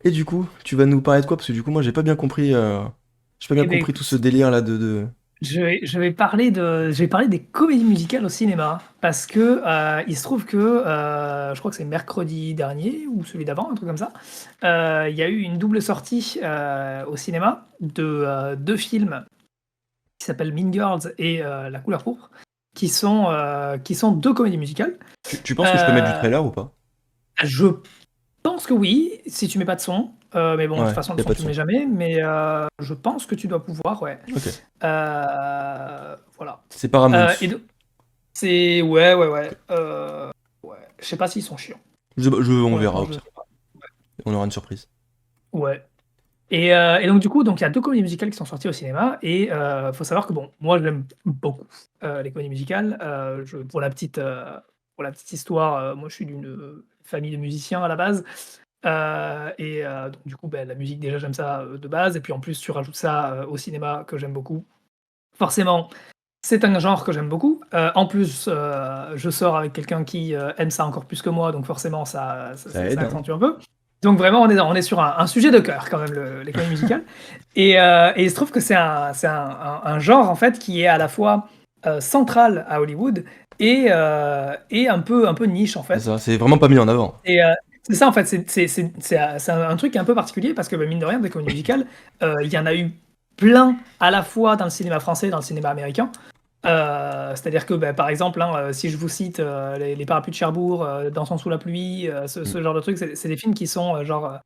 Et du coup, tu vas nous parler de quoi? Parce que du coup, moi, j'ai pas bien Eh ben, compris tout ce écoute, délire là de... je vais parler des comédies musicales au cinéma parce que il se trouve que je crois que c'est mercredi dernier ou celui d'avant, un truc comme ça. Il y a eu une double sortie au cinéma de deux films qui s'appellent Mean Girls et La Couleur Pourpre, qui sont deux comédies musicales. Tu penses que je peux mettre du Euh, trailer ou pas? je pense que oui, si tu mets pas de son. Mais bon, de toute Ouais, façon, le y a son, pas de tu le son. mets jamais. Mais je pense que tu dois pouvoir, ouais. Ok. Voilà. C'est Paramount. Et c'est. Ouais, ouais, ouais. Ouais. Je sais pas s'ils sont chiants. On verra Honnêtement, au je. pire. On aura une surprise. Ouais. Et donc, du coup, donc, il y a deux comédies musicales qui sont sorties au cinéma. Et faut savoir que, bon, moi, j'aime beaucoup les comédies musicales. Pour la petite histoire, moi, je suis d'une famille de musiciens à la base. Donc, du coup, ben, la musique, déjà, j'aime ça de base. Et puis, en plus, tu rajoutes ça au cinéma que j'aime beaucoup. Forcément, c'est un genre que j'aime beaucoup. En plus, je sors avec quelqu'un qui aime ça encore plus que moi, donc forcément, ça, ça, Ça ça- ça aide, hein. accentue un peu. Donc vraiment, on est sur un sujet de cœur quand même, les comédies musicales. Et il se trouve que c'est un genre en fait qui est à la fois central à Hollywood et un peu niche en C'est fait. ça, c'est vraiment pas mis en avant. Et c'est ça en fait, c'est un truc un peu particulier parce que bah, mine de rien, des comédies musicales, il y en a eu plein à la fois dans le cinéma français et dans le cinéma américain. C'est-à-dire que, bah, par exemple, hein, si je vous cite les Parapluies de Cherbourg, Dansant sous la pluie, Mm. ce genre de trucs, c'est des films qui sont genre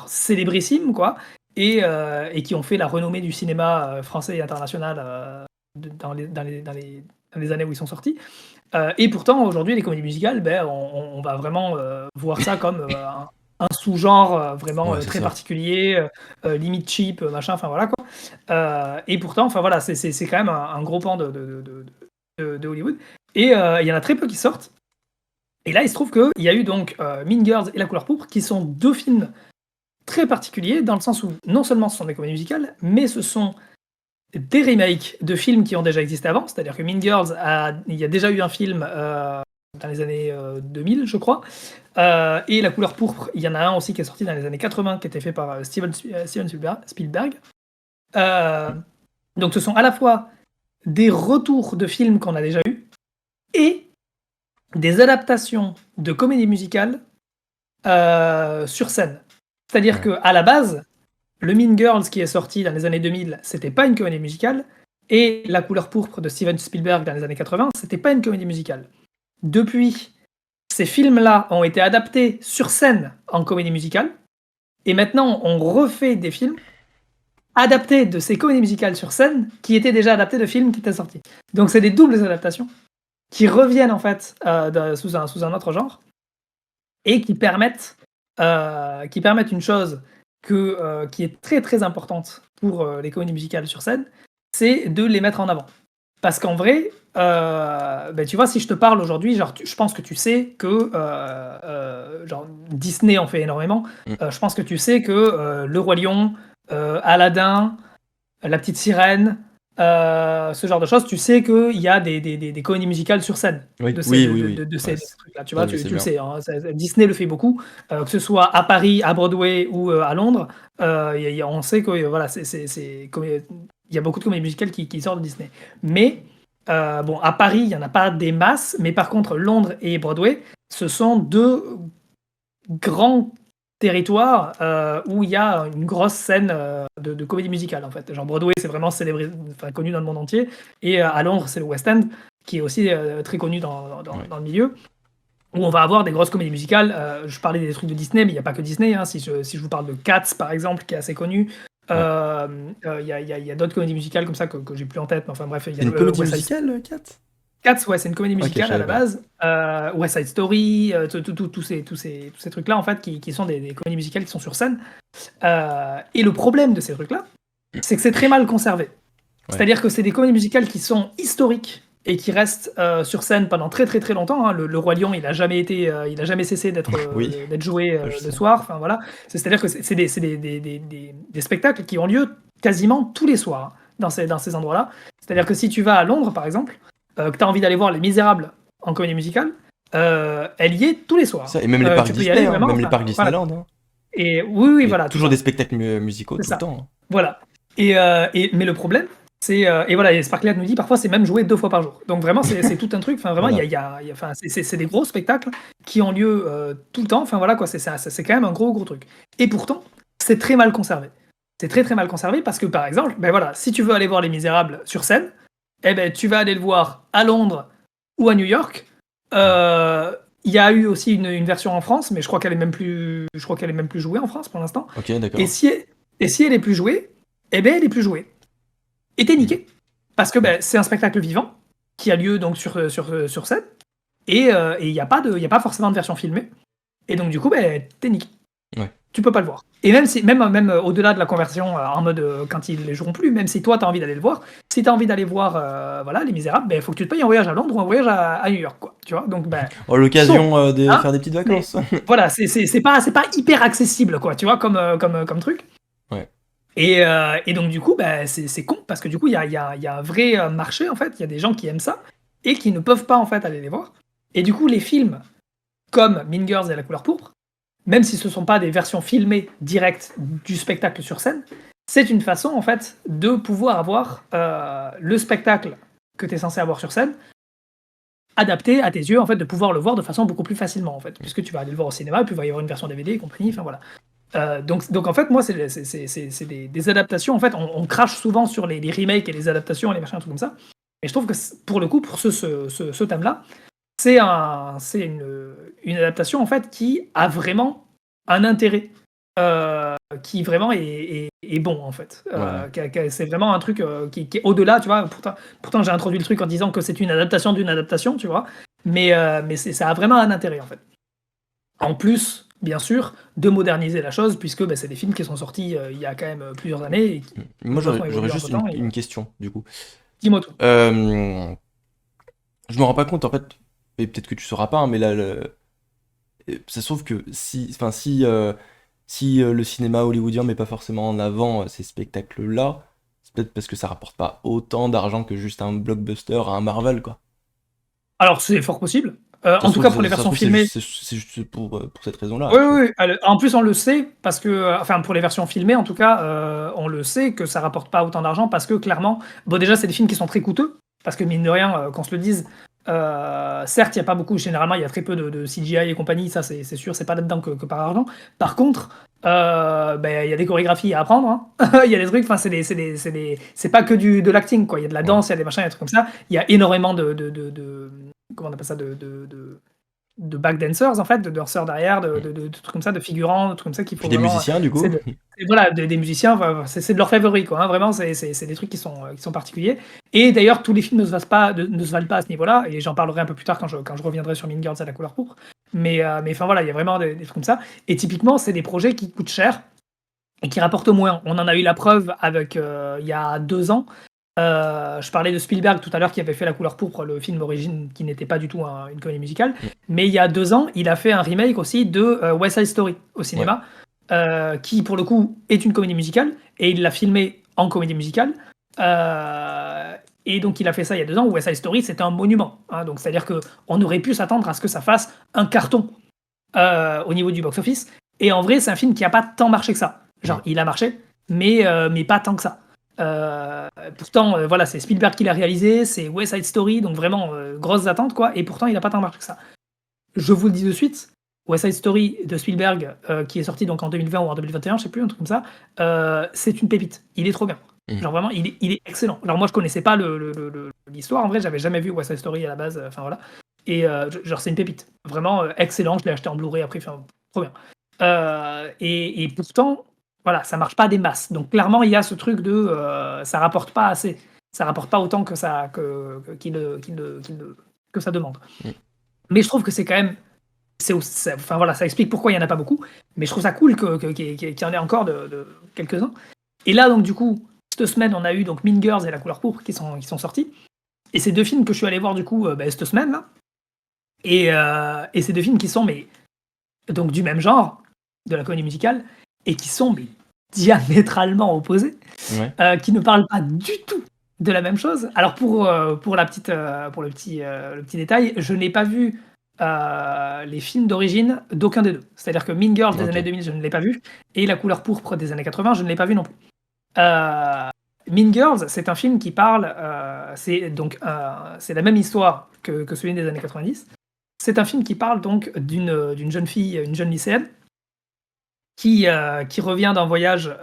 célébrissimes, quoi, et qui ont fait la renommée du cinéma français et international dans les années où ils sont sortis. Et pourtant, aujourd'hui, les comédies musicales, ben, on va vraiment voir ça comme un sous-genre vraiment Ouais, c'est très ça. particulier, limite cheap, machin, enfin voilà quoi. Et pourtant, enfin voilà, c'est quand même un gros pan de Hollywood. Et il y en a très peu qui sortent. Et là, il se trouve qu'il y a eu donc Mean Girls et La Couleur Pourpre, qui sont deux films très particuliers, dans le sens où non seulement ce sont des comédies musicales, mais ce sont des remakes de films qui ont déjà existé avant. C'est-à-dire que Mean Girls, il y a déjà eu un film dans les années 2000, je crois. Et La Couleur Pourpre, il y en a un aussi qui est sorti dans les années 80, qui était fait par Steven Spielberg. Euh, donc ce sont à la fois des retours de films qu'on a déjà eus et des adaptations de comédies musicales sur scène. C'est-à-dire Ouais. qu'à la base, le Mean Girls qui est sorti dans les années 2000, c'était pas une comédie musicale, et La Couleur Pourpre de Steven Spielberg dans les années 80, c'était pas une comédie musicale. Depuis, ces films-là ont été adaptés sur scène en comédie musicale, et maintenant on refait des films adaptés de ces comédies musicales sur scène qui étaient déjà adaptés de films qui étaient sortis. Donc c'est des doubles adaptations qui reviennent en fait sous un autre genre et qui permettent une chose qui est très très importante pour les comédies musicales sur scène, c'est de les mettre en avant. Parce qu'en vrai, ben, tu vois, si je te parle aujourd'hui, genre, je pense que tu sais que genre, Disney en fait énormément. Mm. Je pense que tu sais que Le Roi Lion, Aladdin, La Petite Sirène, ce genre de choses, tu sais qu'il y a des comédies musicales sur scène Oui, de ces, oui, de, oui, de, oui. de, de Ouais, ces trucs-là. Tu vois, ça, je tu, sais tu le bien. sais, hein, Disney le fait beaucoup, que ce soit à Paris, à Broadway ou à Londres. On sait que voilà, il y a beaucoup de comédies musicales qui sortent de Disney. Mais bon, à Paris, il n'y en a pas des masses, mais par contre, Londres et Broadway, ce sont deux grands territoires où il y a une grosse scène de comédie musicale en fait. Genre Broadway, c'est vraiment célébré, enfin, connu dans le monde entier, et à Londres, c'est le West End qui est aussi très connu Ouais. dans le milieu, où on va avoir des grosses comédies musicales. Je parlais des trucs de Disney, mais il n'y a pas que Disney. Hein. Si je vous parle de Cats, par exemple, qui est assez connu, Ouais. il y a d'autres comédies musicales comme ça que j'ai plus en tête, mais enfin bref, il y C'est a une comédie West Side musicale, Kat? Cats, ouais, c'est une comédie Ok, je musicale à savais la pas. base. West Side Story, tous ces trucs-là, en fait, qui sont des comédies musicales qui sont sur scène. Et le problème de ces trucs-là, c'est que c'est très mal conservé. Ouais. C'est-à-dire que c'est des comédies musicales qui sont historiques et qui restent sur scène pendant très très très longtemps. Hein. Le Roi Lion, il a jamais cessé Oui, d'être joué ça, je le sais. soir. Enfin voilà. C'est-à-dire que c'est des spectacles qui ont lieu quasiment tous les soirs hein, dans ces endroits-là. C'est-à-dire que si tu vas à Londres, par exemple, que tu as envie d'aller voir Les Misérables en comédie musicale, elle y est tous les soirs. Ça, et même les parcs Tu peux y Disney, aller hein. vraiment. Même les Enfin, parcs voilà. Disneyland, hein. Et oui, Il y a voilà, tout toujours ça. des spectacles musicaux C'est tout le ça. temps, hein. Voilà. Mais le problème, c'est et voilà, et Sparklight nous dit parfois c'est même joué 2 fois par jour. Donc vraiment c'est tout un truc. Enfin vraiment Voilà. enfin c'est des gros spectacles qui ont lieu tout le temps. Enfin voilà quoi, c'est quand même un gros truc. Et pourtant c'est très mal conservé. C'est très mal conservé parce que par exemple, ben voilà, si tu veux aller voir Les Misérables sur scène, eh ben tu vas aller le voir à Londres ou à New York. Il y a eu aussi une version en France, mais je crois qu'elle est même plus jouée en France pour l'instant. Ok, Et d'accord. si elle est plus jouée, eh ben elle est plus jouée. Et t'es Mm. niqué. Parce que Mm. ben, c'est un spectacle vivant qui a lieu donc sur scène. Et il n'y a pas forcément de version filmée. Et donc du coup, ben, t'es niqué. Ouais. Tu peux pas le voir. Et même au-delà de la conversion en mode quand ils les joueront plus, même si toi t'as envie d'aller le voir, si t'as envie d'aller voir voilà, Les Misérables, ben faut que tu te payes un voyage à Londres ou un voyage à New York, quoi. Tu vois, donc ben Oh, chaud, l'occasion de hein. faire des petites Mais vacances. voilà, c'est pas hyper accessible, quoi. Tu vois, comme truc. Ouais. Et donc du coup, bah, c'est con parce que du coup, il y a un vrai marché en fait. Il y a des gens qui aiment ça et qui ne peuvent pas en fait aller les voir. Et du coup, les films comme Mean Girls et La Couleur Pourpre, même si ce ne sont pas des versions filmées directes du spectacle sur scène, c'est une façon en fait de pouvoir avoir le spectacle que tu es censé avoir sur scène adapté à tes yeux, en fait, de pouvoir le voir de façon beaucoup plus facilement en fait, puisque tu vas aller le voir au cinéma et puis il va y avoir une version DVD et compagnie. Enfin voilà. Donc en fait, moi, c'est des adaptations. En fait, on crache souvent sur les remakes et les adaptations et les machins, un truc comme ça. Et je trouve que pour le coup, pour ce thème-là, c'est une adaptation en fait qui a vraiment un intérêt, qui vraiment est bon en fait. Ouais. C'est vraiment un truc qui est au-delà, tu vois. Pourtant, j'ai introduit le truc en disant que c'est une adaptation d'une adaptation, tu vois. Mais ça a vraiment un intérêt en fait. En plus, bien sûr, de moderniser la chose, puisque bah, c'est des films qui sont sortis il y a quand même plusieurs années et qui, de Moi, toute façon, j'aurais évoluent juste entre temps. une question, du coup. Dis-moi tout. Je me rends pas compte, en fait, et peut-être que tu sauras pas, hein, mais là, ça se trouve que si le cinéma hollywoodien met pas forcément en avant ces spectacles-là, c'est peut-être parce que ça rapporte pas autant d'argent que juste un blockbuster à un Marvel, quoi. Alors, c'est fort possible. Ça En se tout cas, trouve, pour les ça se versions trouve, filmées, c'est juste pour cette raison-là, oui, tu vois. oui, oui. En plus, on le sait, parce que, enfin, pour les versions filmées, en tout cas, on le sait que ça rapporte pas autant d'argent, parce que clairement, bon, déjà, c'est des films qui sont très coûteux, parce que mine de rien, qu'on se le dise, certes, il n'y a pas beaucoup, généralement, il y a très peu de CGI et compagnie, ça, c'est sûr, c'est pas là-dedans que par argent. Par contre, ben, il y a des chorégraphies à apprendre, hein. Il y a des trucs, enfin, c'est pas que de l'acting, quoi. Il y a de la Ouais. danse, il y a des machins, il y a des trucs comme ça. Il y a énormément comment on appelle ça, de backdancers en fait, de danseurs derrière, de trucs comme ça, de figurants, de trucs comme ça qu'il Puis faut des vraiment. musiciens, du coup. Voilà, des musiciens, enfin, c'est de leur favori quoi. Hein, vraiment, c'est des trucs qui sont particuliers. Et d'ailleurs, tous les films ne se valent pas à ce niveau-là. Et j'en parlerai un peu plus tard quand je reviendrai sur Mean Girls à La Couleur Pourpre. Mais enfin voilà, il y a vraiment des trucs comme ça. Et typiquement, c'est des projets qui coûtent cher et qui rapportent moins. On en a eu la preuve avec il y a 2 ans. Je parlais de Spielberg tout à l'heure qui avait fait La Couleur Pourpre, le film origine qui n'était pas du tout une comédie musicale. Mais il y a 2 ans, il a fait un remake aussi de West Side Story au Ouais. cinéma, qui pour le coup est une comédie musicale et il l'a filmé en comédie musicale. Et donc il a fait ça il y a 2 ans. West Side Story, c'était un monument. Hein, donc c'est-à-dire que on aurait pu s'attendre à ce que ça fasse un carton au niveau du box-office. Et en vrai, c'est un film qui a pas tant marché que ça. Genre, il a marché, mais pas tant que ça. Pourtant, voilà, c'est Spielberg qui l'a réalisé, c'est West Side Story, donc vraiment grosses attentes, quoi. Et pourtant, il a pas tant marché que ça. Je vous le dis de suite, West Side Story de Spielberg, qui est sorti donc en 2020 ou en 2021, je sais plus, un truc comme ça, c'est une pépite. Il est trop bien. Genre vraiment, il est excellent. Alors moi, je connaissais pas l'histoire, en vrai, j'avais jamais vu West Side Story à la base, enfin voilà. Et genre, c'est une pépite. Vraiment excellent, je l'ai acheté en Blu-ray après, enfin, trop bien. Et pourtant, voilà, ça marche pas des masses. Donc clairement, il y a ce truc de ça rapporte pas assez. Ça rapporte pas autant que ça que ça demande. Mais je trouve que c'est quand même enfin voilà, ça explique pourquoi il y en a pas beaucoup, mais je trouve ça cool qu'il y en ait encore de quelques-uns. Et là donc du coup, cette semaine, on a eu donc Mean Girls et La Couleur Pourpre qui sont sortis. Et c'est 2 films que je suis allé voir du coup cette semaine là. Et c'est 2 films qui sont mais donc du même genre, de la comédie musicale, et qui sont mais diamétralement opposés, Ouais. qui ne parlent pas du tout de la même chose. Alors pour le petit détail, je n'ai pas vu les films d'origine d'aucun des deux. C'est-à-dire que Mean Girls des Ok. années 2000, je ne l'ai pas vu, et La couleur pourpre des années 80, je ne l'ai pas vu non plus. Mean Girls, c'est un film qui parle, c'est la même histoire que celui des années 90. C'est un film qui parle donc d'une jeune fille, une jeune lycéenne, qui revient d'un voyage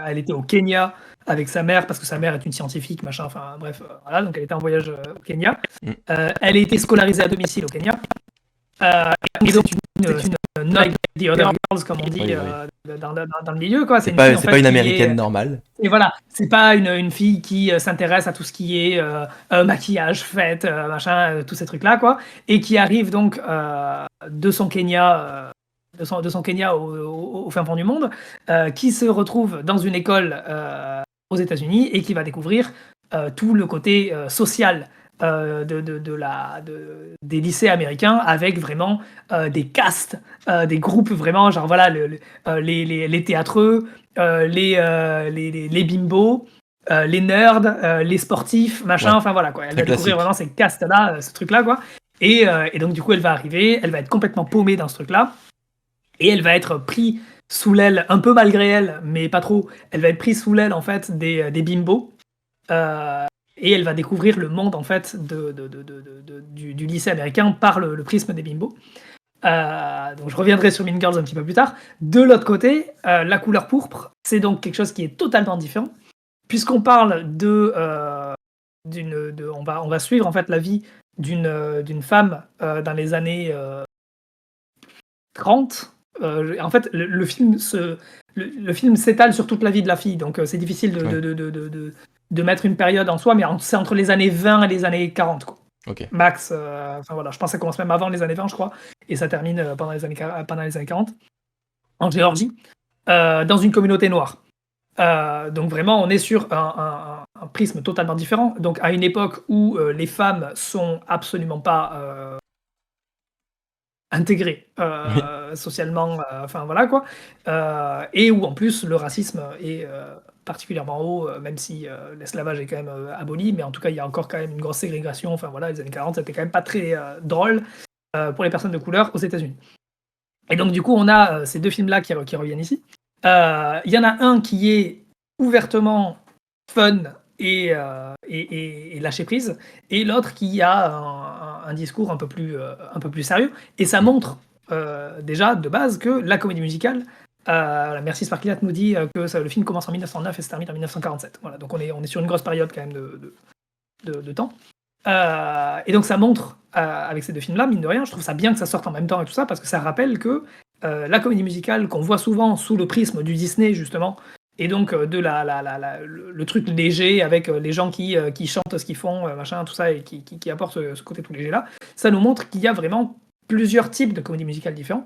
elle était au Kenya avec sa mère, parce que sa mère est une scientifique, machin, enfin bref, voilà, donc elle était en voyage au Kenya. Mm. Elle a été scolarisée à domicile au Kenya. Et donc, c'est une not like the other girls, comme on dit Oui, oui. dans le milieu, quoi. C'est une pas, fille, en c'est fait, pas une qui américaine est. normale. Et voilà, c'est pas une fille qui s'intéresse à tout ce qui est maquillage, fête, machin, tous ces trucs-là, quoi. Et qui arrive donc de son Kenya. De son Kenya au fin fond du monde, qui se retrouve dans une école aux États-Unis et qui va découvrir tout le côté social des lycées américains, avec vraiment des castes, des groupes vraiment, genre voilà, les théâtreux, les bimbos, les nerds, les sportifs, machin, Ouais, enfin voilà quoi. Elle très va découvrir classique. vraiment ces castes-là, ce truc-là quoi. Et donc du coup, elle va arriver, elle va être complètement paumée dans ce truc-là, et elle va être prise sous l'aile, un peu malgré elle, mais pas trop, elle va être prise sous l'aile en fait des bimbos. Euh, et elle va découvrir le monde en fait du lycée américain par le prisme des bimbos. Donc je reviendrai sur Mean Girls un petit peu plus tard. De l'autre côté, La couleur pourpre, c'est donc quelque chose qui est totalement différent, puisqu'on parle on va suivre en fait la vie d'une femme dans les années 30. En fait, le film s'étale sur toute la vie de la fille, donc c'est difficile Ouais, de mettre une période en soi, mais c'est entre les années 20 et les années 40, quoi. ok. Max. Enfin voilà, je pense que ça commence même avant les années 20, je crois, et ça termine pendant les années 40, en Géorgie, dans une communauté noire. Donc vraiment, on est sur un prisme totalement différent. Donc à une époque où les femmes sont absolument pas intégrées Oui. socialement, enfin voilà quoi, et où en plus le racisme est particulièrement haut, même si l'esclavage est quand même aboli, mais en tout cas il y a encore quand même une grosse ségrégation. Enfin voilà, les années 40, c'était quand même pas très drôle pour les personnes de couleur aux États-Unis. Et donc du coup, on a ces deux films-là qui reviennent ici. Il y en a un qui est ouvertement fun et lâcher prise, et l'autre qui a un discours un peu plus sérieux. Et ça Mm. montre déjà de base que la comédie musicale, merci Sparkliat nous dit que le film commence en 1909 et se termine en 1947. Voilà, donc on est sur une grosse période quand même de temps. Et donc ça montre, avec ces deux films-là, mine de rien, je trouve ça bien que ça sorte en même temps et tout ça, parce que ça rappelle que la comédie musicale qu'on voit souvent sous le prisme du Disney, justement, et donc de le truc léger avec les gens qui chantent ce qu'ils font, machin, tout ça, et qui apportent ce côté tout léger-là, ça nous montre qu'il y a vraiment plusieurs types de comédies musicales différents,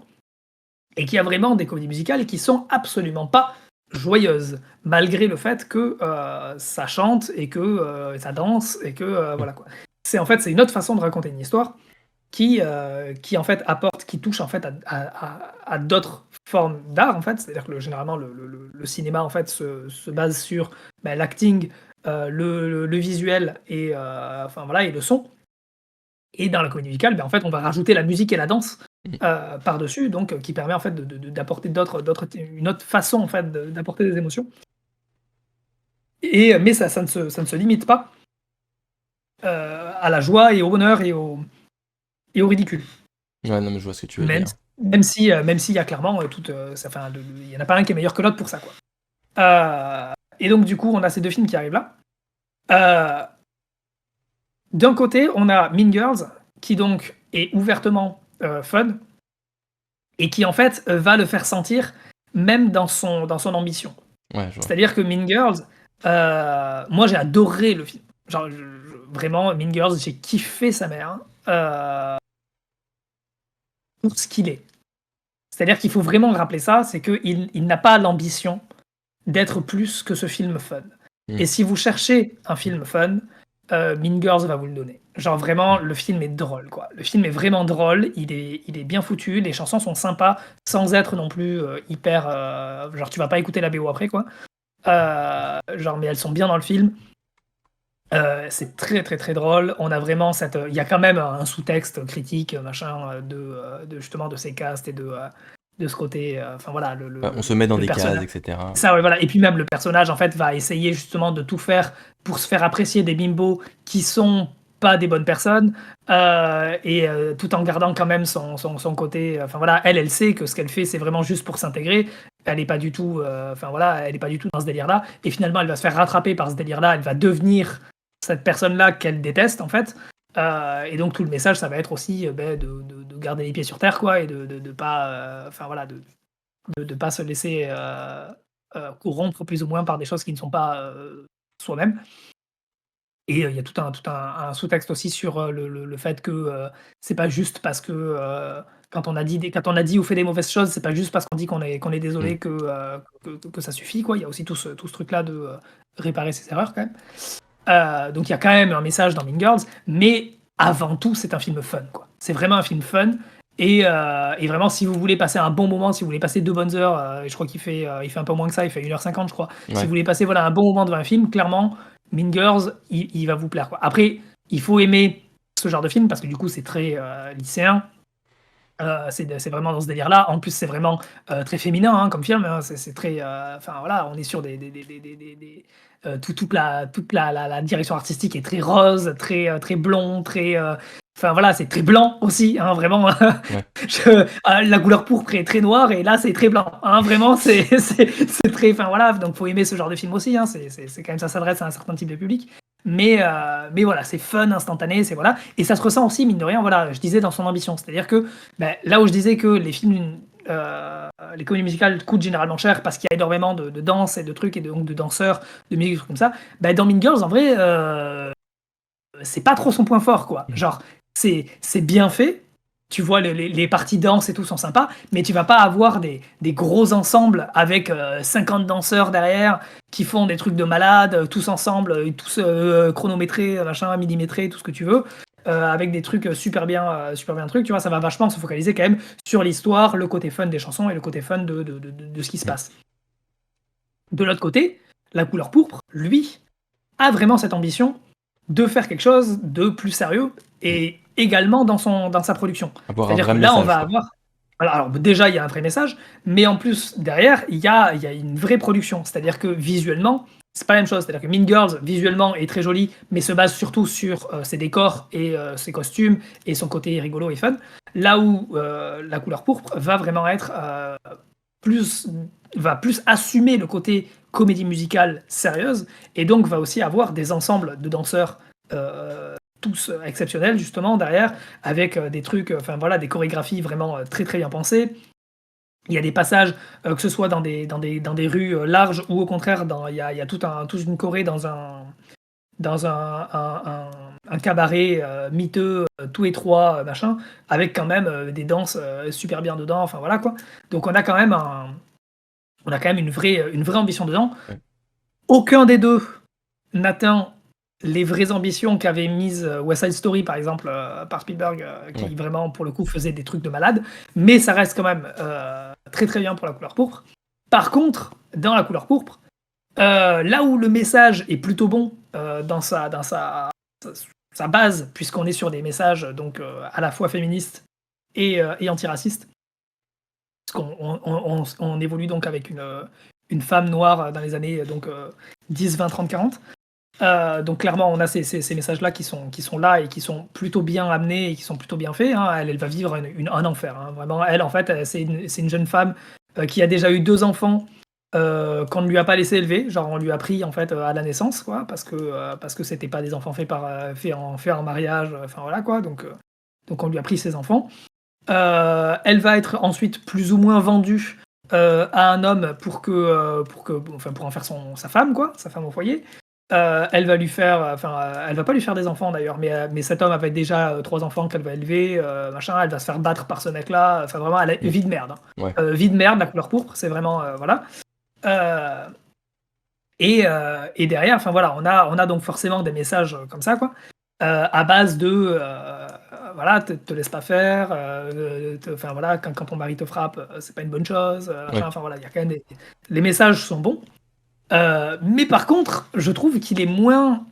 et qu'il y a vraiment des comédies musicales qui sont absolument pas joyeuses, malgré le fait que ça chante et que ça danse et que Mm. voilà quoi. C'est une autre façon de raconter une histoire qui en fait apporte, qui touche en fait à d'autres formes d'art en fait. C'est-à-dire que généralement le cinéma en fait se base sur l'acting, le visuel et enfin voilà et le son. Et dans la comédie musicale, en fait, on va rajouter la musique et la danse Mm. par-dessus, donc qui permet en fait d'apporter une autre façon en fait d'apporter des émotions. Mais ça ne se limite pas à la joie et au bonheur et au ridicule. Ouais, non, mais je vois ce que tu veux Même, dire. même s'il y a clairement il n'y en a pas un qui est meilleur que l'autre pour ça, quoi. Et donc du coup, on a ces deux films qui arrivent là. Euh, D'un côté, on a Mean Girls, qui donc est ouvertement fun, et qui en fait va le faire sentir même dans son ambition. Ouais, je vois. C'est-à-dire que Mean Girls, moi j'ai adoré le film. Genre vraiment, Mean Girls, j'ai kiffé sa mère pour ce qu'il est. C'est-à-dire qu'il faut vraiment rappeler ça, c'est qu'il n'a pas l'ambition d'être plus que ce film fun. Mm. Et si vous cherchez un film fun, Mean Girls va vous le donner. Genre vraiment, le film est drôle, quoi. Le film est vraiment drôle, il est bien foutu, les chansons sont sympas, sans être non plus hyper... genre tu vas pas écouter la BO après, quoi. Genre, mais elles sont bien dans le film. C'est très, très, très drôle. On a vraiment cette, il y a quand même un sous-texte critique, machin, de justement de ces castes et de ce côté, enfin voilà, On se met dans le des cases, personnage. etc. Ça, ouais, voilà. Et puis même le personnage, en fait, va essayer justement de tout faire pour se faire apprécier des bimbos qui sont pas des bonnes personnes, et tout en gardant quand même son côté. Enfin voilà, elle sait que ce qu'elle fait, c'est vraiment juste pour s'intégrer. Elle est pas du tout, enfin voilà, elle est pas du tout dans ce délire-là. Et finalement, elle va se faire rattraper par ce délire-là. Elle va devenir cette personne-là qu'elle déteste en fait. Et donc tout le message, ça va être aussi de garder les pieds sur terre, quoi, et de pas, enfin voilà, de pas se laisser corrompre plus ou moins par des choses qui ne sont pas soi-même. Et il y a tout un sous-texte aussi sur le fait que c'est pas juste parce que quand on a dit ou fait des mauvaises choses, c'est pas juste parce qu'on dit qu'on est Mm. désolé que ça suffit, quoi. Il y a aussi tout ce truc-là de réparer ses erreurs quand même. Donc il y a quand même un message dans Mean Girls, mais avant tout, c'est un film fun, quoi. C'est vraiment un film fun. Et vraiment, si vous voulez passer un bon moment, si vous voulez passer 2 bonnes heures, et je crois qu'il fait un peu moins que ça, il fait 1h50, je crois. Si Ouais. vous voulez passer voilà, un bon moment devant un film, clairement, Mean Girls, il va vous plaire, quoi. Après, il faut aimer ce genre de film parce que du coup, c'est très lycéen. C'est vraiment dans ce délire-là. En plus, c'est vraiment très féminin hein, comme film. Hein. C'est très, enfin voilà, on est sur toute la direction artistique est très rose, très blond, très, enfin voilà, c'est très blanc aussi. Hein, vraiment, Ouais. la couleur pourpre est très noire et là c'est très blanc. Hein, vraiment, c'est très, enfin voilà. Donc faut aimer ce genre de film aussi. Hein, c'est quand même ça s'adresse à un certain type de public. Mais voilà, c'est fun, instantané, c'est voilà. Et ça se ressent aussi, mine de rien, voilà, je disais dans son ambition. C'est-à-dire que là où je disais que les comédies musicales coûtent généralement cher parce qu'il y a énormément de danse et de trucs et donc de danseurs, de musique, des trucs comme ça, dans Mean Girls, en vrai, c'est pas trop son point fort, quoi. Mm. Genre, c'est bien fait. Tu vois, les parties danse et tout sont sympas, mais tu vas pas avoir des gros ensembles avec 50 danseurs derrière qui font des trucs de malade, tous ensemble, tous chronométrés, machin, millimétrés, tout ce que tu veux, avec des trucs super bien trucs. Tu vois, ça va vachement se focaliser quand même sur l'histoire, le côté fun des chansons et le côté fun de ce qui se Mm. passe. De l'autre côté, la couleur pourpre, lui, a vraiment cette ambition de faire quelque chose de plus sérieux Mm. et également dans sa production. Avoir un C'est-à-dire vrai que là, on message, va quoi. avoir. Alors, déjà, il y a un vrai message, mais en plus, derrière, il y a une vraie production. C'est-à-dire que visuellement, c'est pas la même chose. C'est-à-dire que Mean Girls, visuellement, est très jolie, mais se base surtout sur ses décors et ses costumes et son côté rigolo et fun. Là où la couleur pourpre va vraiment être plus, va plus assumer le côté comédie musicale sérieuse et donc va aussi avoir des ensembles de danseurs tous exceptionnels justement derrière avec des trucs, enfin voilà, des chorégraphies vraiment très très bien pensées. Il y a des passages, que ce soit dans des rues larges ou au contraire, il y a toute une choré dans un cabaret miteux, tout étroit, machin, avec quand même des danses super bien dedans. Enfin voilà quoi. Donc on a quand même une vraie ambition dedans. Ouais. Aucun des deux n'atteint les vraies ambitions qu'avait mises West Side Story, par exemple, par Spielberg, qui Ouais. vraiment, pour le coup, faisait des trucs de malade. Mais ça reste quand même très très bien pour la couleur pourpre. Par contre, dans la couleur pourpre, là où le message est plutôt bon dans sa base, puisqu'on est sur des messages donc à la fois féministes et antiracistes, parce qu'on évolue donc avec une femme noire dans les années donc 10, 20, 30, 40. Donc clairement, on a ces messages-là qui sont là et qui sont plutôt bien amenés et qui sont plutôt bien faits. Hein. Elle va vivre un enfer. Hein. Vraiment, elle, en fait, c'est une jeune femme qui a déjà eu 2 enfants qu'on ne lui a pas laissé élever. Genre, on lui a pris en fait à la naissance, quoi, parce que c'était pas des enfants faits en mariage. Enfin voilà quoi. Donc on lui a pris ses enfants. Elle va être ensuite plus ou moins vendue à un homme enfin, pour en faire sa femme, quoi, sa femme au foyer. Elle va lui faire, enfin, elle va pas lui faire des enfants d'ailleurs, mais cet homme avait déjà 3 enfants qu'elle va élever, machin. Elle va se faire battre par ce mec-là. Enfin, vraiment, elle a Mm. vie de merde. Hein. Ouais. Vie de merde, la couleur pourpre, c'est vraiment, voilà. Euh, et derrière, enfin voilà, on a donc forcément des messages comme ça, quoi, à base de, voilà, te laisse pas faire, enfin voilà, quand ton mari te frappe, c'est pas une bonne chose, machin, Ouais. enfin voilà, il y a quand même les messages sont bons. Mais par contre, je trouve qu'il est moins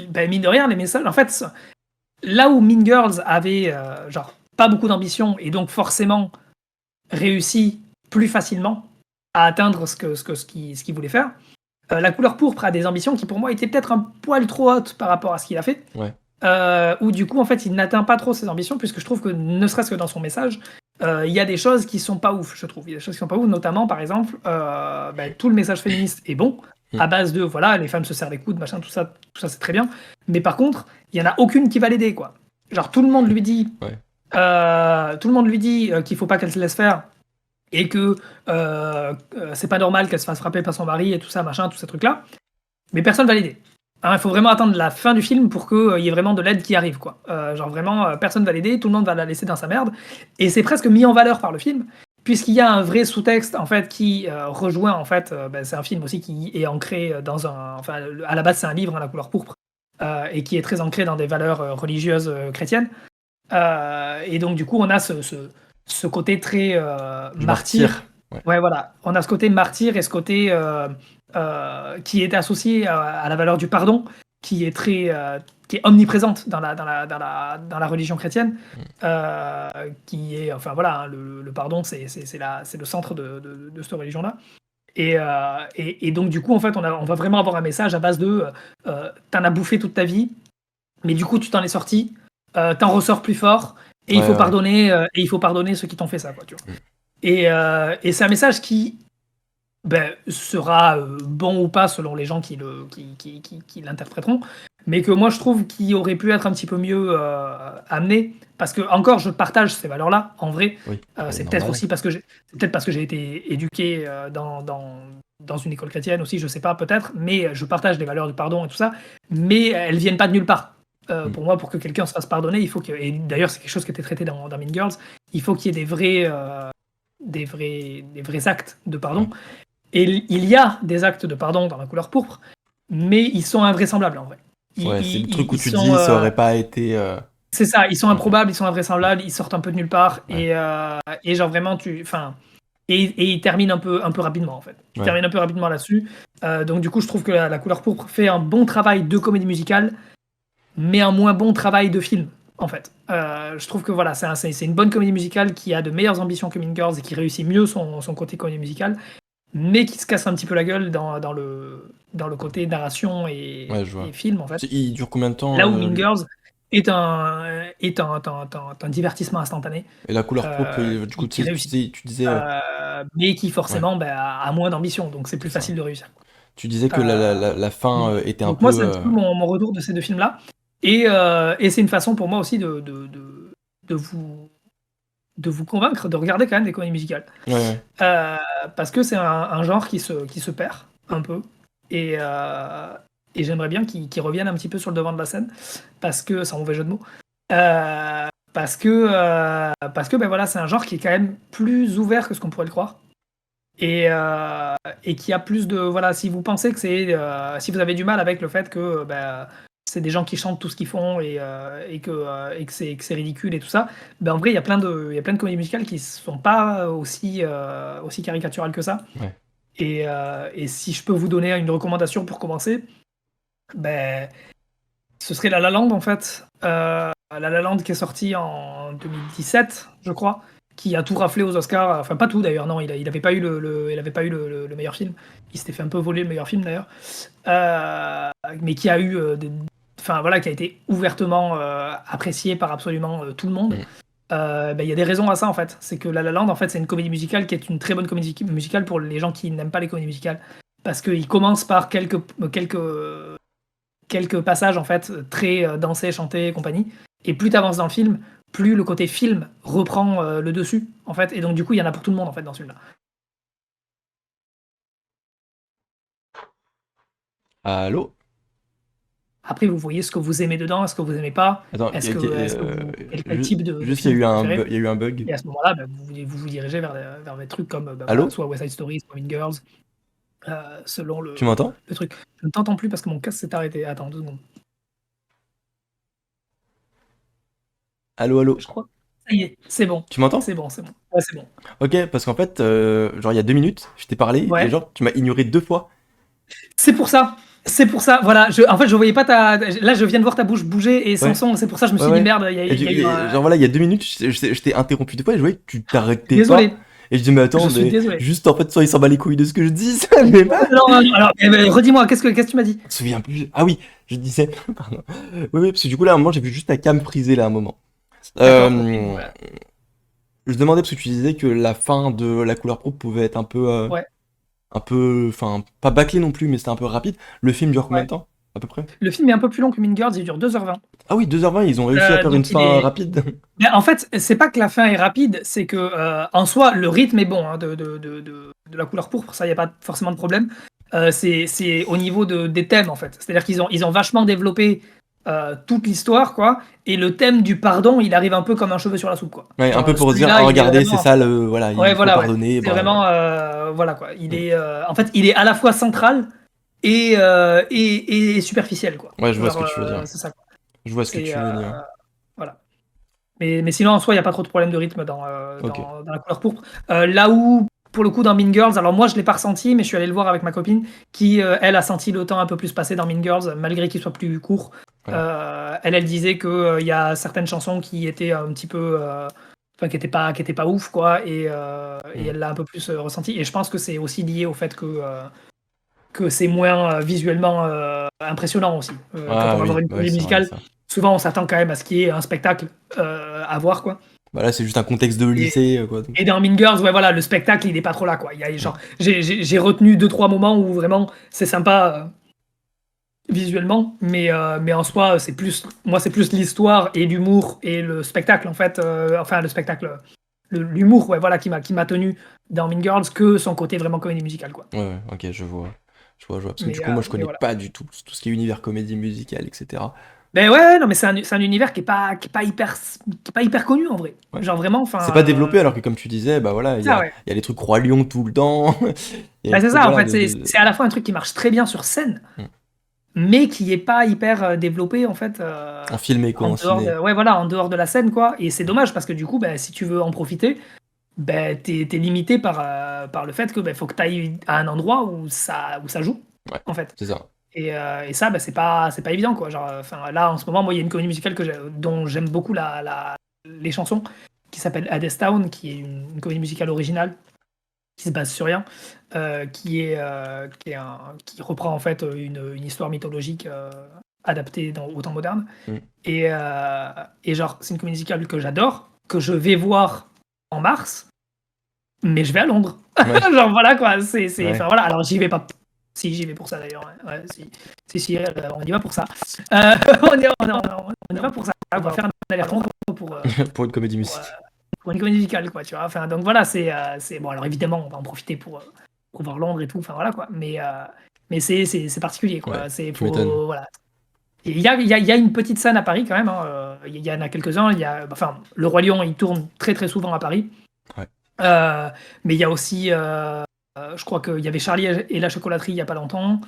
ben, mine de rien, les messages, en fait, là où Mean Girls avait genre pas beaucoup d'ambition et donc forcément réussi plus facilement à atteindre ce qu'il voulait faire, La Couleur Pourpre a des ambitions qui pour moi étaient peut-être un poil trop hautes par rapport à ce qu'il a fait. Ouais. Où du coup en fait il n'atteint pas trop ses ambitions puisque je trouve que ne serait-ce que dans son message il y a des choses qui sont pas ouf, je trouve. Il y a des choses qui sont pas ouf, notamment par exemple tout le message féministe est bon à base de voilà les femmes se serrent les coudes machin tout ça c'est très bien, mais par contre il y en a aucune qui va l'aider quoi. Genre tout le monde lui dit Ouais. qu'il faut pas qu'elle se laisse faire et que c'est pas normal qu'elle se fasse frapper par son mari et tout ça machin tous ces trucs là, mais personne va l'aider. Il faut vraiment attendre la fin du film pour qu'il y ait vraiment de l'aide qui arrive, quoi. Genre vraiment, personne va l'aider, tout le monde va la laisser dans sa merde. Et c'est presque mis en valeur par le film, puisqu'il y a un vrai sous-texte en fait qui rejoint en fait. C'est un film aussi qui est ancré dans un. Enfin, à la base, c'est un livre, La Couleur Pourpre, et qui est très ancré dans des valeurs religieuses chrétiennes. Et donc du coup, on a ce côté très Du martyr. Ouais. Ouais, voilà. On a ce côté martyr et ce côté qui est associé à la valeur du pardon, qui est qui est omniprésente dans la religion chrétienne, qui est, enfin voilà, le pardon, c'est le centre de cette religion-là. Et donc du coup, en fait, on va vraiment avoir un message à base de t'en as bouffé toute ta vie, mais du coup, tu t'en es sorti, t'en ressors plus fort, et il faut pardonner, et il faut pardonner ceux qui t'ont fait ça, quoi, tu vois. Et c'est un message qui sera bon ou pas selon les gens qui l'interpréteront, mais que moi je trouve qu'il aurait pu être un petit peu mieux amené, parce que encore je partage ces valeurs-là, en vrai. Oui, C'est normal. peut-être aussi parce que j'ai été éduqué dans une école chrétienne aussi, je sais pas, peut-être, mais je partage les valeurs du pardon et tout ça, mais elles viennent pas de nulle part. Pour moi, pour que quelqu'un se fasse pardonner, il faut que, et d'ailleurs c'est quelque chose qui était traité dans Mean Girls, il faut qu'il y ait des vrais actes de pardon. Et il y a des actes de pardon dans La Couleur Pourpre, mais ils sont invraisemblables en vrai. C'est le truc où tu sont, dis ça aurait pas été. C'est ça, ils sont improbables, ils sont invraisemblables, ils sortent un peu de nulle part, Ouais. et genre vraiment, et ils terminent un peu rapidement en fait. Ils terminent un peu rapidement là-dessus. Donc du coup, je trouve que La Couleur Pourpre fait un bon travail de comédie musicale, mais un moins bon travail de film en fait. Je trouve que voilà, c'est une bonne comédie musicale qui a de meilleures ambitions que Mean Girls et qui réussit mieux son côté comédie musicale, mais qui se casse un petit peu la gueule dans le côté narration et film en fait. Il dure combien de temps Là où Mean Girls est un divertissement instantané. Et La Couleur Pourpre, du coup, qui réussit. tu disais. Mais qui forcément a moins d'ambition, donc c'est plus facile de réussir. Tu disais que la fin était un peu. Moi, c'est un petit peu mon retour de ces deux films-là. Et c'est une façon pour moi aussi de vous convaincre de regarder quand même des comédies musicales. Parce que c'est un genre qui se perd un peu. Et j'aimerais bien qu'il revienne un petit peu sur le devant de la scène. Parce que, sans mauvais jeu de mots, parce que voilà, c'est un genre qui est quand même plus ouvert que ce qu'on pourrait le croire. Et qui a plus de... Voilà, si vous pensez que c'est... si vous avez du mal avec le fait que c'est des gens qui chantent tout ce qu'ils font et que c'est ridicule et tout ça, en vrai, il y a plein de comédies musicales qui sont pas aussi caricaturales que ça. Et si je peux vous donner une recommandation pour commencer, ce serait La La Land en fait. La La Land qui est sorti en 2017, je crois, qui a tout raflé aux Oscars. Enfin, pas tout d'ailleurs, non, il avait pas eu le meilleur film. Il s'était fait un peu voler le meilleur film d'ailleurs. Mais qui a eu enfin voilà, qui a été ouvertement apprécié par absolument tout le monde. Il y a des raisons à ça en fait. C'est que La La Land en fait c'est une comédie musicale qui est une très bonne comédie musicale pour les gens qui n'aiment pas les comédies musicales, parce qu'il commence par quelques passages en fait très dansés, chantés et compagnie. Et plus tu avances dans le film, plus le côté film reprend le dessus en fait. Et donc du coup il y en a pour tout le monde en fait dans celui-là. Allô? Après, vous voyez ce que vous aimez dedans, est-ce que vous aimez pas. Attends, est-ce que quel type de juste, film il y vous préférez. a eu un bug. Et à ce moment-là, vous dirigez vers des trucs comme soit West Side Story, soit Mean Girls, selon le Tu m'entends? le truc. Je ne t'entends plus parce que mon casque s'est arrêté. Attends 2 secondes. Allô? Je crois. Ça y est, c'est bon. Tu m'entends? C'est bon. Ouais, c'est bon. Ok, parce qu'en fait, genre il y a 2 minutes, je t'ai parlé et genre tu m'as ignoré 2 fois. C'est pour ça. C'est pour ça, voilà. En fait, je voyais pas ta. Là, je viens de voir ta bouche bouger et sans Ouais, son. C'est pour ça que je me ouais, suis dit ouais. merde. Et Il y a eu un. genre voilà, il y a 2 minutes, je t'ai interrompu 2 fois et je voyais que tu t'arrêtais pas. Désolé. Et je dis, mais attends, Je suis mais désolé. juste en fait, soit il s'en bat les couilles de ce que je dis, ça mais pas. Non, non, non, alors, redis-moi, qu'est-ce que tu m'as dit? Je me souviens plus. Ah oui, je disais. Pardon. Oui, oui, parce que du coup, là, à un moment, j'ai vu juste ta cam frisée, là, à un moment. D'accord, ok. Euh, je demandais parce que tu disais que la fin de la couleur pourpre pouvait être Ouais, enfin, pas bâclé non plus, mais c'était un peu rapide. Le film dure combien ouais. de temps, à peu près? Le film est un peu plus long que Mean Girls, il dure 2h20. Ah oui, 2h20, ils ont réussi à faire une Donc il fin est. rapide. Mais en fait, c'est pas que la fin est rapide, c'est que en soi, le rythme est bon hein, de la couleur pourpre, ça, il n'y a pas forcément de problème. C'est au niveau des thèmes, en fait. C'est-à-dire qu'ils ont vachement développé toute l'histoire, quoi. Et le thème du pardon, il arrive un peu comme un cheveu sur la soupe, quoi. Ouais, un Genre, peu pour se dire, celui-là, ah, il est regardez, c'est vraiment. ça, voilà, Ouais, il faut voilà, ouais. pardonner, C'est bah, vraiment. Voilà, quoi. mm. En fait, il est à la fois central et superficiel, quoi. Ouais, je vois ce Genre, que tu veux dire. c'est ça, quoi. Je vois ce que C'est. tu veux dire. Voilà. Mais sinon, en soi, il n'y a pas trop de problème de rythme Ok. dans la couleur pourpre. Là où, pour le coup, dans Mean Girls, alors moi, je ne l'ai pas ressenti, mais je suis allé le voir avec ma copine, qui, elle, a senti le temps un peu plus passer dans Mean Girls, malgré qu'il soit plus court. Ouais. Elle disait qu'il y a certaines chansons qui étaient un petit peu. Enfin, qui étaient pas ouf, quoi, et Mm. elle l'a un peu plus ressenti. Et je pense que c'est aussi lié au fait que c'est moins visuellement impressionnant aussi. Quand on Ah va voir oui, une ouais, comédie c'est vrai, musicale, ça. souvent on s'attend quand même à ce qu'il y ait un spectacle à voir, quoi. Bah là, c'est juste un contexte de Et, lycée, quoi. et dans Mean Girls, ouais, voilà, le spectacle, il est pas trop là, quoi. Il y a, Mm. genre, j'ai retenu 2-3 moments où vraiment c'est sympa visuellement, mais en soi, moi, c'est plus l'histoire et l'humour et le spectacle, en fait. Enfin, le spectacle, l'humour, ouais, voilà, qui m'a tenu dans Mean Girls que son côté vraiment comédie musicale, quoi. Ouais, ouais, ok, je vois. Je vois. Parce que du Mais, coup, moi, je mais connais voilà. pas du tout ce qui est univers comédie musicale, etc. Ben ouais, non, mais c'est un univers qui est pas hyper connu en vrai. Ouais. Genre vraiment, C'est enfin. pas développé, alors que comme tu disais, bah voilà, Ça, ouais. il y a les trucs Roi Lion tout le temps. Il y a Ben, des c'est trucs, ça, en voilà, fait, c'est à la fois un truc qui marche très bien sur scène, Mm. mais qui est pas hyper développé en fait En film quoi, en en dehors de, ciné. ouais, voilà, en dehors de la scène, quoi. Et c'est dommage parce que du coup, ben, si tu veux en profiter, ben, t'es limité par le fait que faut que tu ailles à un endroit où ça joue, Ouais, en fait. c'est ça. Et ça, ben, c'est pas évident, quoi. Genre, enfin, là, en ce moment, moi, il y a une comédie musicale dont j'aime beaucoup les chansons, qui s'appelle Hades Town, qui est une comédie musicale originale, qui se base sur rien, qui reprend en fait une histoire mythologique adaptée au temps moderne. Mm. Et genre, c'est une comédie musicale que j'adore, que je vais voir en mars, mais je vais à Londres. Ouais, Genre, voilà, quoi. Enfin, ouais. voilà, alors j'y vais pas. Si, j'y vais pour ça d'ailleurs. Ouais, si, on y va pour ça. On y va pour ça. On va faire un aller-retour pour, Pour une comédie pour, euh, musicale. pour une comédie musicale, quoi, tu vois. Enfin, donc voilà, bon. Alors évidemment, on va en profiter pour voir Londres et tout. Enfin voilà, quoi. Mais c'est particulier, Ouais, quoi. tu m'étonnes. Voilà. Et il y a une petite scène à Paris quand même, hein. Il y en a quelques-uns. Enfin, le Roi Lion, il tourne très très souvent à Paris. Ouais. Mais il y a aussi, je crois qu'il y avait Charlie et la chocolaterie il y a pas longtemps.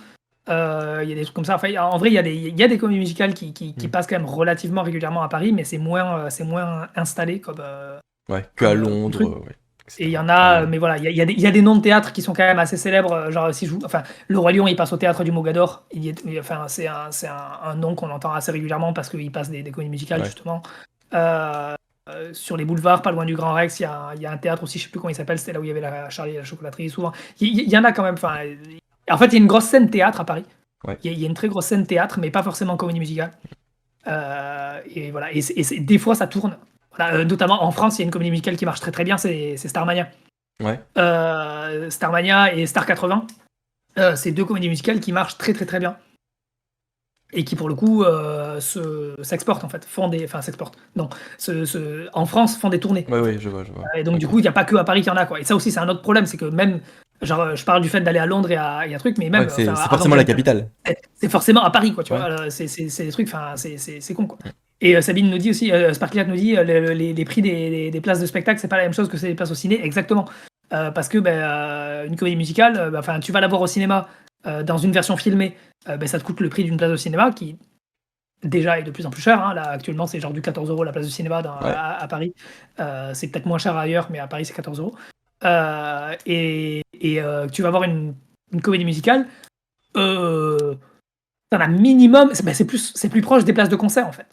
Il y a des trucs comme ça. Enfin, en vrai, il y a des comédies musicales qui Mm. passent quand même relativement régulièrement à Paris, mais c'est moins installé comme, Ouais, que à comme Londres, truc. ouais, Et il etc. y en Pareil. a, mais voilà, il y a des noms de théâtre qui sont quand même assez célèbres. Genre, enfin, le Roi Lion, il passe au théâtre du Mogador. Enfin, c'est un nom qu'on entend assez régulièrement parce qu'il passe des comédies musicales, Ouais. justement. Sur les boulevards, pas loin du Grand Rex, il y a un théâtre aussi, je sais plus comment il s'appelle, c'était là où il y avait la Charlie et la chocolaterie. Souvent, il y en a quand même. Enfin, en fait, il y a une grosse scène théâtre à Paris. Ouais. Il y a une très grosse scène théâtre, mais pas forcément comédie musicale. Et voilà. Des fois, ça tourne. Voilà, notamment en France, il y a une comédie musicale qui marche très très bien, c'est Starmania. Ouais. Starmania et Star 80, c'est deux comédies musicales qui marchent très très très bien. Et qui pour le coup s'exportent en fait, s'exportent. Non, en France font des tournées. Ouais, ouais, je vois, je vois. Et donc du Ok. coup, il n'y a pas que à Paris qu'il y en a, quoi. Et ça aussi, c'est un autre problème, c'est que même, genre, je parle du fait d'aller à Londres et à truc, mais Ouais, même, enfin, c'est avant forcément que la j'aille, capitale. c'est forcément à Paris, quoi, tu vois. Ouais. C'est des trucs, enfin, c'est con, quoi. Et Sabine nous dit aussi, Sparkliat nous dit, les prix des places de spectacle, c'est pas la même chose que les places au ciné, exactement. Parce que une comédie musicale, enfin, tu vas la voir au cinéma dans une version filmée, ça te coûte le prix d'une place de cinéma qui déjà est de plus en plus cher, hein. Là, actuellement, c'est genre du 14 € la place de cinéma Ouais. à Paris. C'est peut-être moins cher ailleurs, mais à Paris, c'est 14 €. Et tu vas voir une comédie musicale. t'en as minimum, c'est plus proche des places de concert en fait.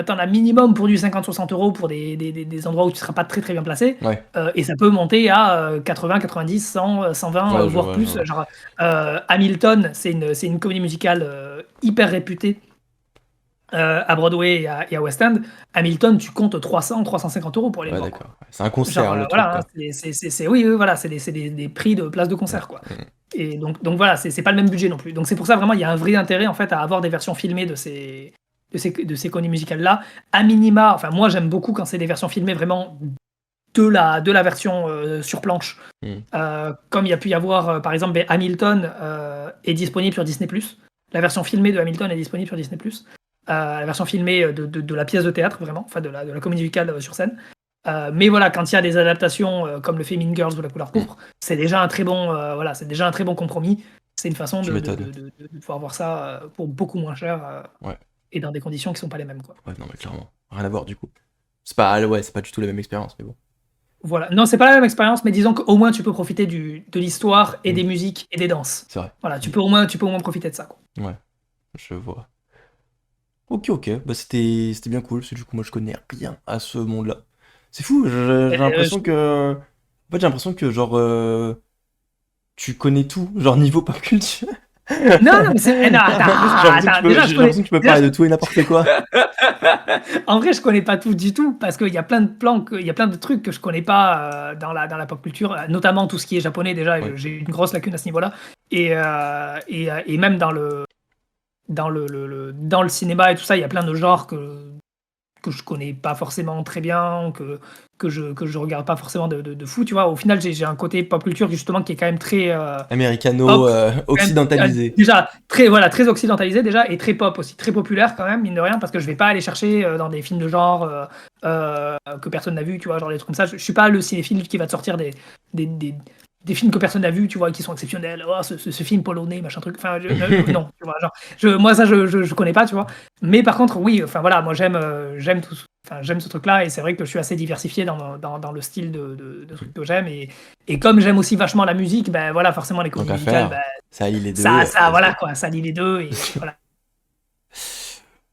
T'en as minimum pour du 50-60 € pour des endroits où tu seras pas très très bien placé. Ouais, Et ça peut monter à 80, 90, 100, 120, ouais, je voire vois, je plus. vois. Genre, Hamilton, c'est une comédie musicale hyper réputée à Broadway et à West End. Hamilton, tu comptes 300, 350 € pour aller le Ouais, voir, quoi. d'accord. Ouais, c'est un Genre, concert, le truc, voilà, hein, quoi. oui, oui, voilà, c'est des prix de place de Mm, concert, quoi. mm. Et donc voilà, c'est pas le même budget non plus. Donc c'est pour ça vraiment il y a un vrai intérêt en fait à avoir des versions filmées de ces comédies musicales là. À minima, enfin moi j'aime beaucoup quand c'est des versions filmées vraiment de la version sur planche. Mm. Comme il y a pu y avoir par exemple Hamilton est disponible sur Disney+. La version filmée de Hamilton est disponible sur Disney+. La version filmée de la pièce de théâtre vraiment, enfin de la comédie musicale sur scène. Mais voilà, quand il y a des adaptations comme le fait Mean Girls ou La Couleur Mm. Pourpre, c'est déjà un très bon, voilà, c'est déjà un très bon compromis. C'est une façon Tu m'étonnes. de pouvoir voir ça pour beaucoup moins cher Ouais, et dans des conditions qui sont pas les mêmes, quoi. ouais, non, mais clairement. Rien à voir, du coup. C'est pas du tout la même expérience, mais bon. Voilà. Non, c'est pas la même expérience, mais disons qu'au moins tu peux profiter de l'histoire et Mm. des musiques et des danses. C'est vrai. Voilà, Mm. tu peux au moins profiter de ça, quoi. Ouais, je vois. Ok, ok, bah c'était bien cool, parce que du coup, moi, je connais rien à ce monde-là. C'est fou, j'ai l'impression que... En fait, j'ai l'impression que, genre, tu connais tout, genre, niveau pop culture. Non, non, mais non, attends, déjà, J'ai l'impression que tu peux parler de tout et n'importe quoi. En vrai, je connais pas tout du tout parce qu'il y a plein de plans, il y a plein de trucs que je connais pas dans la pop culture, notamment tout ce qui est japonais. Déjà, Ouais. j'ai une grosse lacune à ce niveau-là, et même dans le cinéma et tout ça, il y a plein de genres que je connais pas forcément très bien, que je regarde pas forcément de fou. Tu vois, au final, j'ai un côté pop culture justement qui est quand même très Americano, pop, quand même, occidentalisé. déjà très voilà très occidentalisé déjà et très pop aussi, très populaire quand même mine de rien parce que je vais pas aller chercher dans des films de genre que personne n'a vu, tu vois, genre des trucs comme ça. Je suis pas le cinéphile qui va te sortir des, des, des films que personne n'a vu, tu vois, et qui sont exceptionnels. Oh, ce film polonais, machin truc. Enfin, non, tu vois, genre, moi ça je connais pas, tu vois. Mais par contre, oui, enfin voilà, moi j'aime tout. Enfin, j'aime ce truc-là et c'est vrai que je suis assez diversifié dans le style de trucs que j'aime et comme j'aime aussi vachement la musique, ben voilà, forcément les Donc comédies à musicales, faire, ben, ça allie les deux, ça let's voilà go. quoi, ça lie les deux et voilà.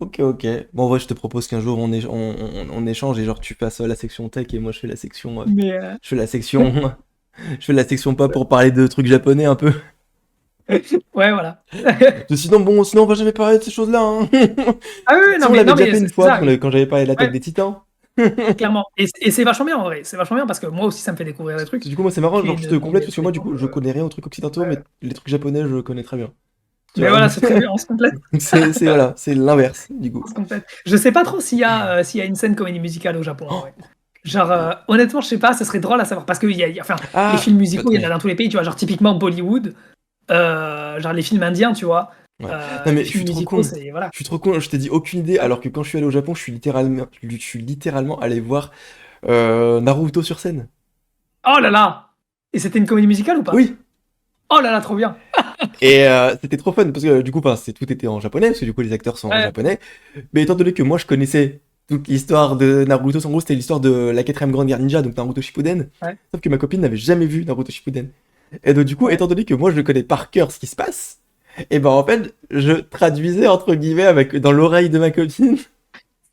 Ok, ok. Bon, en vrai, je te propose qu'un jour on échange et genre tu fasses la section tech et moi je fais la section, Mais je fais la section, je fais la section pop pour parler de trucs japonais un peu. ouais, voilà. Sinon on va jamais parler de ces choses-là, hein. Ah oui, oui, Si on l'avait non déjà mais fait une c'est fois, ça. quand j'avais parlé de l'attaque Ouais, des titans. clairement. Et c'est vachement bien en vrai. C'est vachement bien parce que moi aussi ça me fait découvrir des trucs Du coup, moi c'est marrant, qui genre est je te complète parce que de moi du l'époque. coup je connais rien aux trucs occidentaux, mais Ouais. les trucs japonais je connais très bien. Tu Mais vois, voilà, donc c'est très bien, on se complète. voilà, c'est l'inverse du coup. On se complète. Je sais pas trop s'il y a une scène comédie musicale au Japon en vrai. Genre, honnêtement, je sais pas, ça serait drôle à savoir. Parce que enfin, les Ah, films musicaux, il y en a mais dans tous les pays, tu vois. Genre, typiquement Bollywood, genre les films indiens, tu vois. ouais. Non mais Les films musicaux, c'est. Voilà. je suis trop con, je t'ai dit aucune idée, alors que quand je suis allé au Japon, je suis littéralement allé voir Naruto sur scène. Oh là là! Et c'était une comédie musicale ou pas? Oui, Oh là là, trop bien! et c'était trop fun, parce que du coup, enfin, tout était en japonais, parce que du coup les acteurs sont en Ouais, japonais, mais étant donné que moi je connaissais toute l'histoire de Naruto, en gros c'était l'histoire de la quatrième grande guerre ninja, donc Naruto Shippuden, ouais, sauf que ma copine n'avait jamais vu Naruto Shippuden. Et donc du coup, ouais. étant donné que moi je connais par cœur ce qui se passe, et ben en fait, je traduisais entre guillemets dans l'oreille de ma copine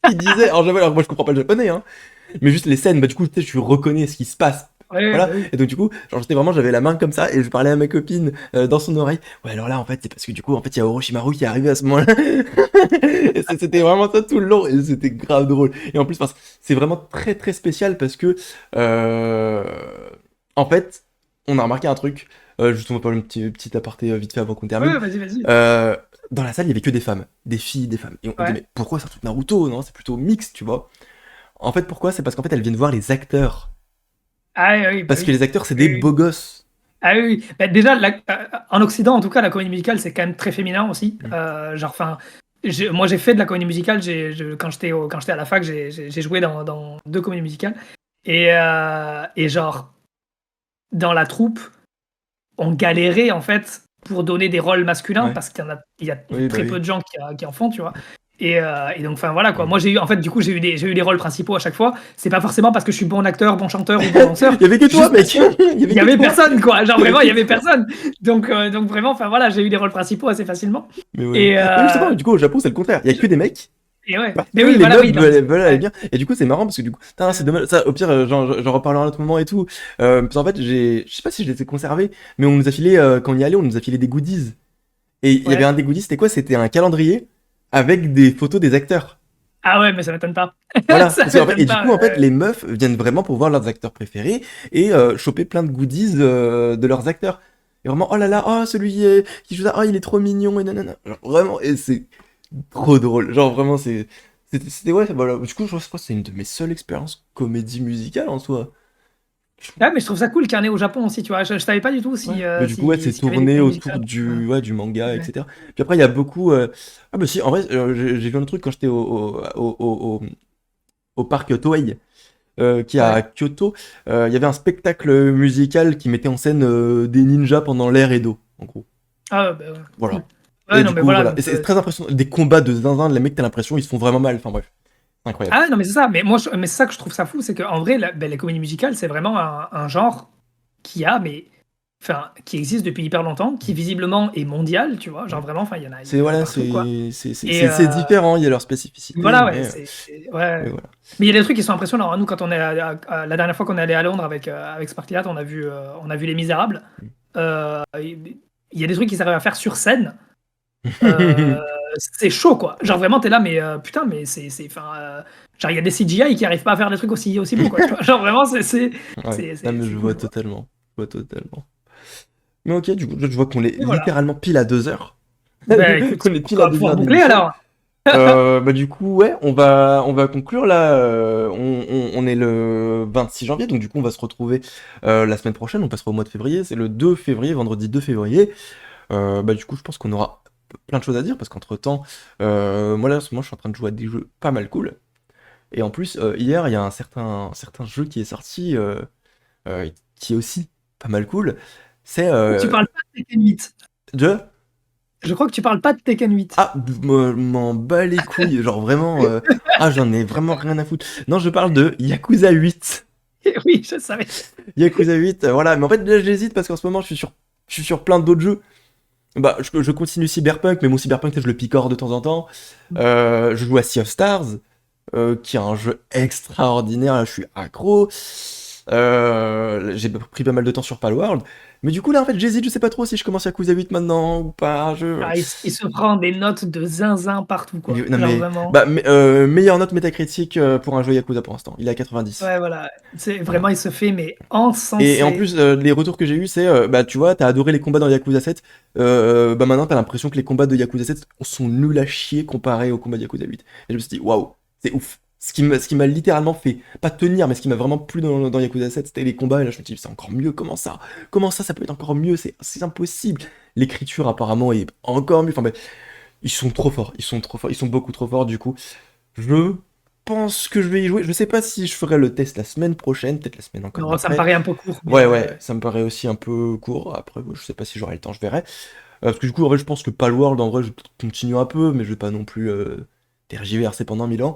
qui disait en japonais, alors moi je comprends pas le japonais, hein, mais juste les scènes, bah du coup, tu sais, je reconnais ce qui se passe. Ouais, Voilà, bah oui. et donc du coup, genre j'avais la main comme ça et je parlais à ma copine dans son oreille. Ouais, alors là en fait, c'est parce que du coup, en fait, il y a Orochimaru qui est arrivé à ce moment-là. Et c'était vraiment ça tout le long et c'était grave drôle. Et en plus, enfin, c'est vraiment très très spécial parce que euh, en fait, on a remarqué un truc. Juste, on va parler petit aparté vite fait avant qu'on termine. Ouais, vas-y, vas-y. Euh, dans la salle, il y avait que des femmes, des filles, des femmes. Et on dit, Ouais. mais pourquoi c'est un truc Naruto, non? C'est plutôt mixte, tu vois. En fait, pourquoi? C'est parce qu'en fait, elles viennent voir les acteurs. Ah oui, oui, bah Parce que oui. les acteurs, c'est Oui, des oui. beaux gosses. Ah oui, oui. Bah, déjà, en Occident, en tout cas, la comédie musicale, c'est quand même très féminin aussi. Mm. Genre, enfin, moi, j'ai fait de la comédie musicale. Quand j'étais à la fac, j'ai joué dans deux comédies musicales. Et genre, dans la troupe, on galérait, en fait, pour donner des rôles masculins Ouais. parce qu'il y a Oui, bah très oui. peu de gens qui en font, tu vois. Et donc, enfin voilà quoi. Mm. Moi, en fait, du coup, j'ai eu les rôles principaux à chaque fois. C'est pas forcément parce que je suis bon acteur, bon chanteur ou bon danseur. Il y avait que C'est toi, juste parce mec. que Il y il avait y que avait toi. personne quoi. Genre Il y avait vraiment, il que y avait toi. personne. Donc vraiment, enfin voilà, j'ai eu les rôles principaux assez facilement. Mais ouais. Et, Mais justement, du coup, au Japon, c'est le contraire. Il y a que des mecs. et ouais. Parce Mais que oui, les voilà, meufs oui. Non, mais veulent aller ouais. bien. Et du coup, c'est marrant parce que du coup, putain, c'est dommage. Ça, au pire, j'en reparlerai à un autre moment et tout. Parce qu'en fait, je sais pas si je les ai conservés, mais on nous a filé, quand on y allait, on nous a filé des goodies. Et il y avait Ouais. un des goodies, c'était quoi? C'était un calendrier avec des photos des acteurs. Ah ouais, mais ça m'étonne pas. Voilà. Ça Parce qu'en fait, et m'étonne du pas. coup, en fait, les meufs viennent vraiment pour voir leurs acteurs préférés et choper plein de goodies de leurs acteurs. Et vraiment, oh là là, oh celui qui joue ça, oh il est trop mignon et nanana. Genre, vraiment, et c'est trop drôle. Genre vraiment, c'était ouais, voilà. Du coup, je crois que c'est une de mes seules expériences comédie musicale en soi. Ah, mais je trouve ça cool qu'il y en ait au Japon aussi, tu vois. Je savais pas du tout Ouais. Mais du coup, ouais, c'est s'il y avait des tourné comédies autour musicales. Ouais. du, ouais, du manga, Ouais. etc. Puis après, il y a beaucoup. Ah, bah si, en vrai, j'ai vu un truc quand j'étais au parc Toei, qui est Ouais. à Kyoto. Il y avait un spectacle musical qui mettait en scène des ninjas pendant l'ère Edo, en gros. Ah, bah, ouais, Voilà. cool. Et Ouais, du non, mais coup, voilà. voilà. Donc, Et c'est très impressionnant. Des combats de zinzin, les mecs, t'as l'impression, ils se font vraiment mal. Enfin bref, c'est incroyable. ah ouais, non, mais c'est ça. Mais moi, mais c'est ça que je trouve ça fou, c'est qu'en vrai, les comédies musicales, c'est vraiment un genre qui a, mais, enfin, qui existe depuis hyper longtemps, qui visiblement est mondial, tu vois. Ouais. Genre vraiment, enfin, il C'est y en a voilà, partout, quoi. Et c'est différent, il y a leur spécificité, voilà, ouais, mais ouais. voilà. Mais il y a des trucs qui sont impressionnants, hein. Nous, quand on est la dernière fois qu'on est allé à Londres avec Spartiate, on a vu Les Misérables. Il y a des trucs qu'ils arrivent à faire sur scène. C'est chaud, quoi. Genre vraiment, t'es là, mais putain, mais enfin, genre il y a des CGI qui arrivent pas à faire des trucs aussi beaux, quoi. Tu vois. Genre vraiment, Ouais, non, mais je c'est vois cool, quoi. totalement. Je vois totalement. Mais ok, du coup, je vois qu'on est Et voilà. littéralement pile à 2 heures. Ben écoute, Qu'on est pile on à va pouvoir 2 heures boucler d'émission. alors. Bah du coup, ouais, on va conclure là. On est le 26 janvier, donc du coup, on va se retrouver la semaine prochaine. On passera au mois de février. C'est le 2 février, vendredi 2 février. Bah du coup, je pense qu'on aura plein de choses à dire parce qu'entre-temps, moi là, en ce moment, je suis en train de jouer à des jeux pas mal cool. Et en plus, hier, il y a un certain jeu qui est sorti qui est aussi pas mal cool. C'est Tu parles pas de Tekken 8. de... Je crois que tu parles pas de Tekken 8. Ah, m'en bats les couilles, genre vraiment... Ah, j'en ai vraiment rien à foutre. Non, je parle de Yakuza 8. Oui, je savais. Yakuza 8, voilà. Mais en fait, là, j'hésite parce qu'en ce moment, je suis sur plein d'autres jeux. Bah, je continue Cyberpunk, mais mon Cyberpunk, je le picore de temps en temps. Je joue à Sea of Stars, qui est un jeu extraordinaire, là, je suis accro. J'ai pris pas mal de temps sur Palworld. Mais du coup, là, en fait, j'hésite, je sais pas trop si je commence Yakuza 8 maintenant ou pas. Ah, il se prend des notes de zinzin partout, quoi. Non, Genre mais... vraiment. Bah, meilleure note métacritique pour un jeu Yakuza pour l'instant. Il est à 90. Ouais, voilà. C'est Voilà. vraiment, il se fait, mais Et en encensé. plus, les retours que j'ai eu, c'est bah tu vois, t'as adoré les combats dans Yakuza 7. Bah maintenant, t'as l'impression que les combats de Yakuza 7 sont nuls à chier comparés aux combats de Yakuza 8. Et je me suis dit, waouh, c'est ouf. Ce qui m'a littéralement fait, pas tenir, mais ce qui m'a vraiment plu dans Yakuza 7, c'était les combats. Et là, je me suis dit, c'est encore mieux, comment ça? Comment ça peut être encore mieux? C'est impossible. L'écriture, apparemment, est encore mieux. Enfin, bref, ils sont trop forts, ils sont trop forts, ils sont beaucoup trop forts, du coup. Je pense que je vais y jouer. Je sais pas si je ferai le test la semaine prochaine, peut-être la semaine encore Non, ça me d'après. paraît un peu court, mais Ouais, ouais, ça me paraît aussi un peu court. Après, je sais pas si j'aurai le temps, je verrai. Parce que du coup, en vrai, je pense que Palworld, en vrai, je vais peut-être continuer un peu, mais je vais pas non plus tergiverser pendant 1000 ans.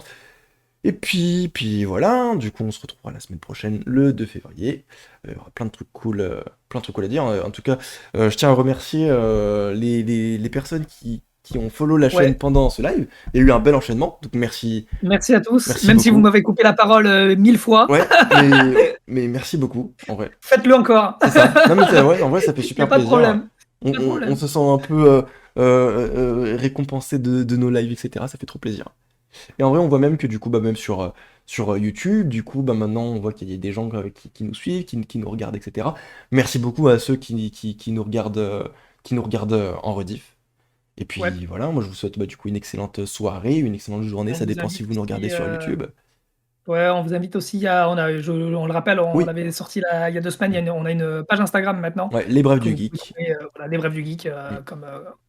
Et puis voilà, du coup, on se retrouvera la semaine prochaine, le 2 février. Il y aura plein de trucs cool à dire. En tout cas, je tiens à remercier les personnes qui ont follow la chaîne ouais. pendant ce live. Il y a eu un bel enchaînement, donc merci, Merci à tous. merci Même si vous beaucoup. m'avez coupé la parole 1000 fois, Ouais, mais merci beaucoup, en vrai. faites-le encore. C'est ça. Non mais c'est vrai, en vrai ça fait Il n'y a super pas de plaisir. problème. On, Pas de on problème. se sent un peu récompensé de nos lives, etc. Ça fait trop plaisir. Et en vrai, on voit même que du coup, bah, même sur YouTube, du coup, bah, maintenant, on voit qu'il y a des gens qui nous suivent, qui nous regardent, etc. Merci beaucoup à ceux qui nous regardent en rediff. Et Ouais. puis voilà, moi je vous souhaite bah, du coup une excellente soirée, une excellente journée, On ça vous dépend si invite vous nous regardez aussi. sur YouTube. Ouais, on vous invite aussi on le rappelle, on Oui, avait sorti il y a 2 semaines, on a une page Instagram maintenant ouais, les Brèves que du vous pouvez Geek. trouver, voilà, les Brèves du Geek, Mm.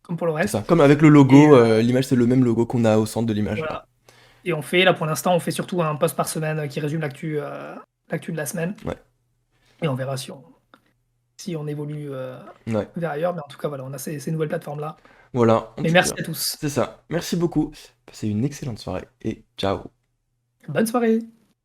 comme pour le C'est ça. reste. Comme avec le Et logo, l'image c'est le même logo qu'on a au centre de l'image là. voilà. Et là pour l'instant, on fait surtout un post par semaine qui résume l'actu de la semaine. Ouais. Et on verra si on évolue Ouais. vers ailleurs. Mais en tout cas, voilà, on a ces nouvelles plateformes-là. Voilà, en Et tout merci cas, à tous. c'est ça. Merci beaucoup. Passez une excellente soirée et ciao. Bonne soirée.